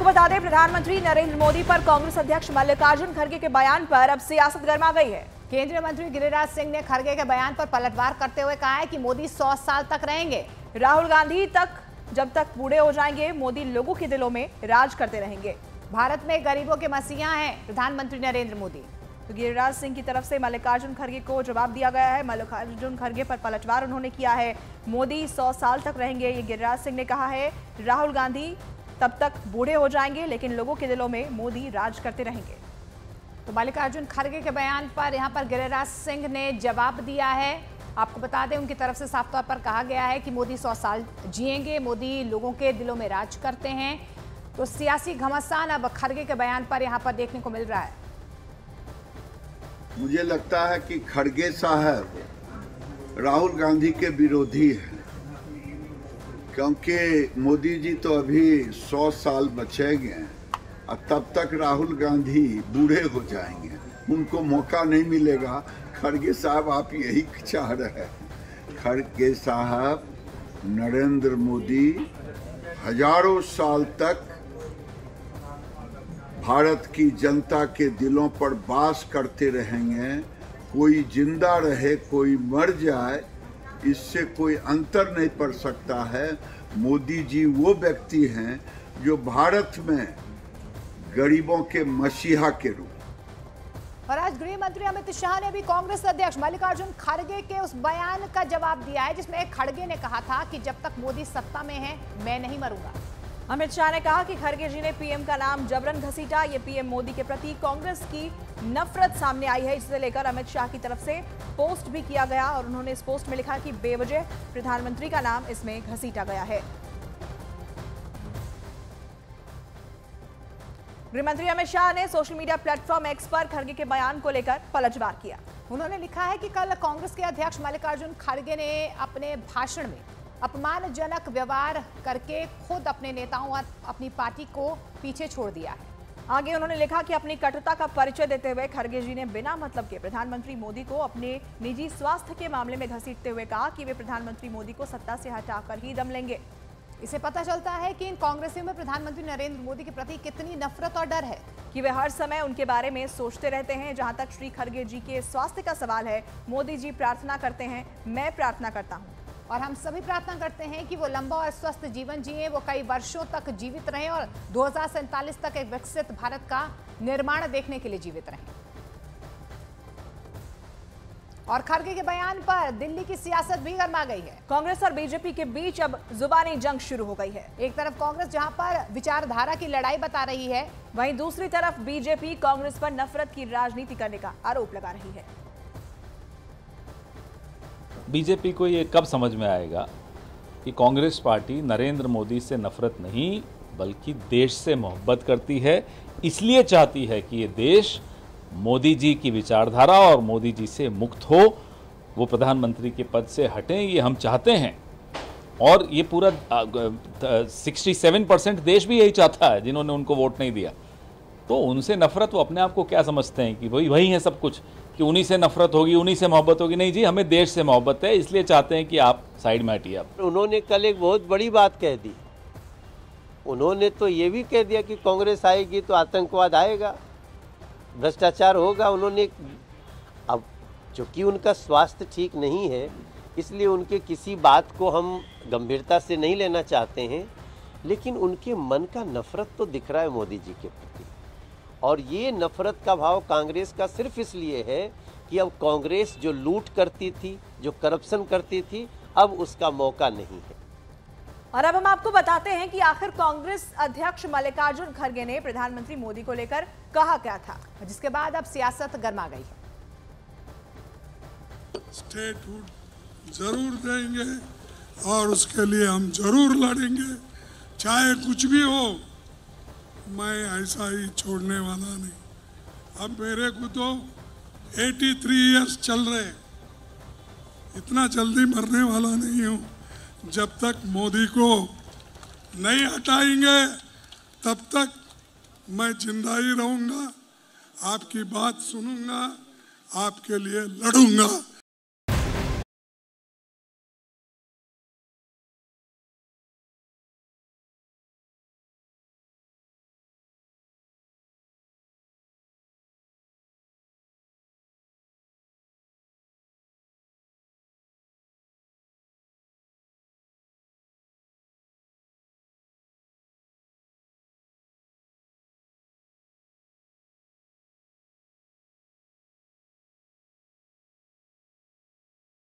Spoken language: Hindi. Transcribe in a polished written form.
आपको बता दें, प्रधानमंत्री नरेंद्र मोदी पर कांग्रेस अध्यक्ष मल्लिकार्जुन खड़गे के बयान पर अब सियासत गर्मा गई है। केंद्रीय मंत्री गिरिराज सिंह ने खड़गे के बयान पर पलटवार करते हुए कहा है कि मोदी 100 साल तक रहेंगे। राहुल गांधी जब तक बूढ़े हो जाएंगे, मोदी लोगों के दिलों में राज करते रहेंगे। भारत में गरीबों के मसीहा हैं प्रधानमंत्री नरेंद्र मोदी। तो गिरिराज सिंह की तरफ से मल्लिकार्जुन खड़गे को जवाब दिया गया है। मल्लिकार्जुन खड़गे पर पलटवार उन्होंने किया है। मोदी 100 साल तक रहेंगे, ये गिरिराज सिंह ने कहा है। राहुल गांधी तब तक बूढ़े हो जाएंगे, लेकिन लोगों के दिलों में मोदी राज करते रहेंगे। तो मल्लिकार्जुन खड़गे के बयान पर यहां पर गिरिराज सिंह ने जवाब दिया है। आपको बता दें, उनकी तरफ से साफ तौर पर कहा गया है कि मोदी 100 साल जिएंगे, मोदी लोगों के दिलों में राज करते हैं। तो सियासी घमासान अब खड़गे के बयान पर यहां पर देखने को मिल रहा है। मुझे लगता है कि खड़गे साहब राहुल गांधी के विरोधी हैं, क्योंकि मोदी जी तो अभी 100 साल बचेंगे और तब तक राहुल गांधी बूढ़े हो जाएंगे, उनको मौका नहीं मिलेगा। खड़गे साहब, आप यही चाह रहे हैं। खड़गे साहब, नरेंद्र मोदी हजारों साल तक भारत की जनता के दिलों पर वास करते रहेंगे। कोई जिंदा रहे, कोई मर जाए, इससे कोई अंतर नहीं पड़ सकता है। मोदी जी वो व्यक्ति हैं जो भारत में गरीबों के मसीहा के रूप। और आज गृह मंत्री अमित शाह ने भी कांग्रेस अध्यक्ष मल्लिकार्जुन खड़गे के उस बयान का जवाब दिया है, जिसमें खड़गे ने कहा था कि जब तक मोदी सत्ता में है मैं नहीं मरूंगा। अमित शाह ने कहा कि खड़गे जी ने पीएम का नाम जबरन घसीटा। ये पीएम मोदी के प्रति कांग्रेस की नफरत सामने आई है। इसे लेकर अमित शाह की तरफ से पोस्ट भी किया गया और उन्होंने इस पोस्ट में लिखा कि बेवजह प्रधानमंत्री का नाम इसमें घसीटा गया है। गृहमंत्री अमित शाह ने सोशल मीडिया प्लेटफॉर्म एक्स पर खड़गे के बयान को लेकर पलटवार किया। उन्होंने लिखा है कि कल कांग्रेस के अध्यक्ष मल्लिकार्जुन खड़गे ने अपने भाषण में अपमानजनक व्यवहार करके खुद अपने नेताओं और अपनी पार्टी को पीछे छोड़ दिया है। आगे उन्होंने लिखा कि अपनी कटुता का परिचय देते हुए खड़गे जी ने बिना मतलब के प्रधानमंत्री मोदी को अपने निजी स्वास्थ्य के मामले में घसीटते हुए कहा कि वे प्रधानमंत्री मोदी को सत्ता से हटाकर ही दम लेंगे। इसे पता चलता है कि इन कांग्रेसियों में प्रधानमंत्री नरेंद्र मोदी के प्रति कितनी नफरत और डर है कि वे हर समय उनके बारे में सोचते रहते हैं। जहां तक श्री खड़गे जी के स्वास्थ्य का सवाल है, मोदी जी प्रार्थना करते हैं, मैं प्रार्थना करता हूं और हम सभी प्रार्थना करते हैं कि वो लंबा और स्वस्थ जीवन जिए, वो कई वर्षों तक जीवित रहें और 2047 तक एक विकसित भारत का निर्माण देखने के लिए जीवित रहें। और खड़गे के बयान पर दिल्ली की सियासत भी गर्मा गई है। कांग्रेस और बीजेपी के बीच अब जुबानी जंग शुरू हो गई है। एक तरफ कांग्रेस जहां पर विचारधारा की लड़ाई बता रही है, वहीं दूसरी तरफ बीजेपी कांग्रेस पर नफरत की राजनीति करने का आरोप लगा रही है। बीजेपी को ये कब समझ में आएगा कि कांग्रेस पार्टी नरेंद्र मोदी से नफरत नहीं बल्कि देश से मोहब्बत करती है, इसलिए चाहती है कि ये देश मोदी जी की विचारधारा और मोदी जी से मुक्त हो, वो प्रधानमंत्री के पद से हटें, ये हम चाहते हैं। और ये पूरा 67% देश भी यही चाहता है, जिन्होंने उनको वोट नहीं दिया। तो उनसे नफरत वो अपने आप को क्या समझते हैं कि वही है सब कुछ, कि उन्हीं से नफरत होगी, उन्हीं से मोहब्बत होगी। नहीं जी, हमें देश से मोहब्बत है, इसलिए चाहते हैं कि आप साइड में हटिए। आप उन्होंने कल एक बहुत बड़ी बात कह दी। उन्होंने तो ये भी कह दिया कि कांग्रेस आएगी तो आतंकवाद आएगा, भ्रष्टाचार होगा। उन्होंने अब चूँकि उनका स्वास्थ्य ठीक नहीं है, इसलिए उनके किसी बात को हम गंभीरता से नहीं लेना चाहते हैं, लेकिन उनके मन का नफरत तो दिख रहा है मोदी जी के प्रति। और ये नफरत का भाव कांग्रेस का सिर्फ इसलिए है कि अब कांग्रेस जो लूट करती थी, जो करप्शन करती थी, अब उसका मौका नहीं है। और अब हम आपको बताते हैं कि आखिर कांग्रेस अध्यक्ष मल्लिकार्जुन खड़गे ने प्रधानमंत्री मोदी को लेकर कहा क्या था, जिसके बाद अब सियासत गर्मा गई है। स्टेटहुड जरूर देंगे और उसके लिए हम जरूर लड़ेंगे, चाहे कुछ भी हो। मैं ऐसा ही छोड़ने वाला नहीं। अब मेरे को तो 83 इयर्स चल रहे, इतना जल्दी मरने वाला नहीं हूँ। जब तक मोदी को नहीं हटाएंगे तब तक मैं जिंदा ही रहूंगा, आपकी बात सुनूंगा, आपके लिए लड़ूंगा।